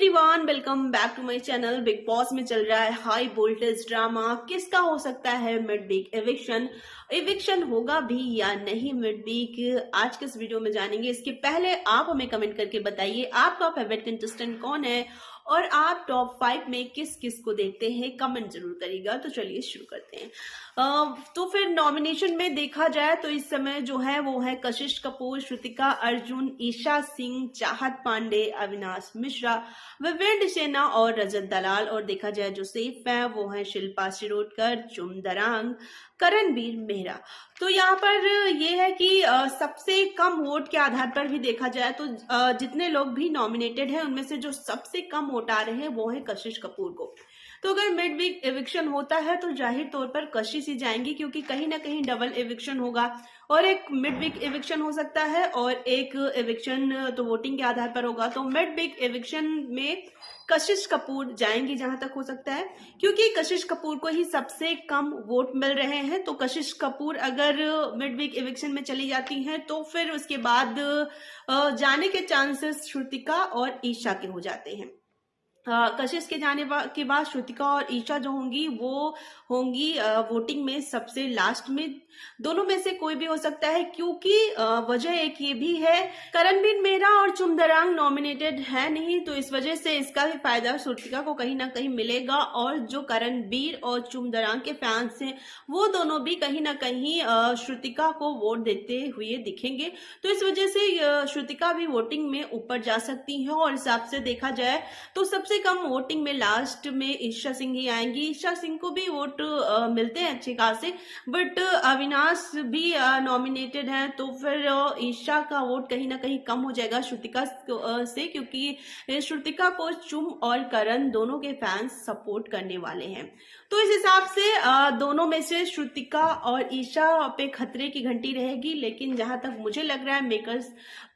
Everyone, welcome back to my channel. Bigg Boss में चल रहा है हाई वोल्टेज ड्रामा। किसका हो सकता है मिड वीक एविक्शन होगा भी या नहीं मिड वीक, आज के इस वीडियो में जानेंगे। इसके पहले आप हमें कमेंट करके बताइए आपका फेवरेट कंटेस्टेंट कौन है और आप टॉप 5 में किस किस को देखते हैं, कमेंट जरूर करिएगा। तो चलिए शुरू करते हैं। तो फिर नॉमिनेशन में देखा जाए तो इस समय जो है वो है कशिश कपूर, श्रुतिका अर्जुन, ईशा सिंह, चाहत पांडे, अविनाश मिश्रा, विवेक सेना और रजत दलाल। और देखा जाए जो सेफ है वो है शिल्पा शिरोडकर, चुम दरांग, करणवीर मेहरा। तो यहाँ पर ये है कि सबसे कम वोट के आधार पर भी देखा जाए तो जितने लोग भी नॉमिनेटेड हैं उनमें से जो सबसे कम वोट आ रहे हैं वो है कशिश कपूर को। तो अगर मिड वीक एविक्शन होता है तो जाहिर तौर पर कशिश ही जाएंगी, क्योंकि कहीं ना कहीं डबल एविक्शन होगा और एक मिड वीक एविक्शन हो सकता है और एक एविक्शन तो वोटिंग के आधार पर होगा। तो मिड वीक एविक्शन में कशिश कपूर जाएंगी जहां तक हो सकता है, क्योंकि कशिश कपूर को ही सबसे कम वोट मिल रहे हैं। तो कशिश कपूर अगर मिड वीक एविक्शन में चली जाती हैं तो फिर उसके बाद जाने के चांसेस श्रुतिका और ईशा के हो जाते हैं। कशिश के जाने के बाद श्रुतिका और ईशा जो होंगी वो होंगी वोटिंग में सबसे लास्ट में। दोनों में से कोई भी हो सकता है, क्योंकि वजह एक ये भी है करणवीर मेहरा और चुम दरांग नॉमिनेटेड है नहीं, तो इस वजह से इसका भी फायदा श्रुतिका को कहीं ना कहीं मिलेगा। और जो करणवीर और चुम दरांग के फैंस हैं वो दोनों भी कहीं ना कहीं श्रुतिका को वोट देते हुए दिखेंगे। तो इस वजह से श्रुतिका भी वोटिंग में ऊपर जा सकती है। और हिसाब से देखा जाए तो सबसे कम वोटिंग में लास्ट में ईशा सिंह ही आएंगी। ईशा सिंह को भी वोट मिलते हैं अच्छे खासे, बट अविनाश भी नॉमिनेटेड है, तो फिर ईशा का वोट कहीं ना कहीं कम हो जाएगा श्रुतिका से, क्योंकि श्रुतिका को चुम और करण दोनों के फैंस सपोर्ट करने वाले हैं। तो इस हिसाब से दोनों में से श्रुतिका और ईशा पे खतरे की घंटी रहेगी। लेकिन जहां तक मुझे लग रहा है मेकर्स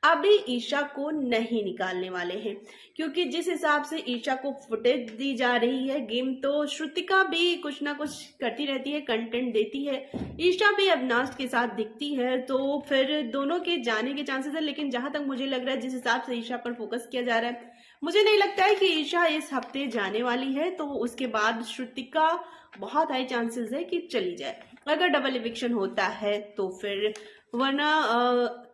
अभी ईशा को नहीं निकालने वाले हैं, क्योंकि जिस हिसाब से ईशा को फुटेज दी जा रही है गेम, तो श्रुतिका भी कुछ ना कुछ करती रहती है, कंटेंट देती है, ईशा भी अविनाश के साथ दिखती है, तो फिर दोनों के जाने के चांसेस है। लेकिन जहां तक मुझे लग रहा है जिस हिसाब से ईशा पर फोकस किया जा रहा है, मुझे नहीं लगता है कि ईशा इस हफ्ते जाने वाली है। तो उसके बाद श्रुतिका बहुत हाई चांसेस है कि चली जाए अगर डबल इविक्शन होता है तो फिर, वरना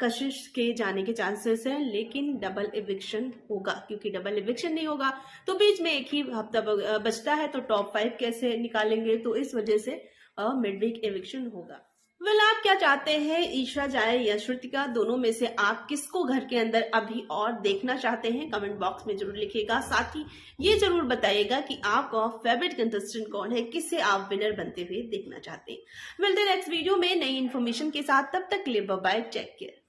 कशिश के जाने के चांसेस हैं। लेकिन डबल इविक्शन होगा, क्योंकि डबल इविक्शन नहीं होगा तो बीच में एक ही हफ्ता बचता है, तो टॉप 5 कैसे निकालेंगे। तो इस वजह से मिड वीक इविक्शन होगा। आप क्या चाहते हैं, ईशा जाए या श्रुतिका? दोनों में से आप किसको घर के अंदर अभी और देखना चाहते हैं, कमेंट बॉक्स में जरूर लिखिएगा। साथ ही ये जरूर बताइएगा कि आपका फेवरेट कंटेस्टेंट कौन है, किससे आप विनर बनते हुए देखना चाहते हैं। मिलते हैं नेक्स्ट वीडियो में नई इन्फॉर्मेशन के साथ, तब तक के लिए बाय बाय, टेक केयर।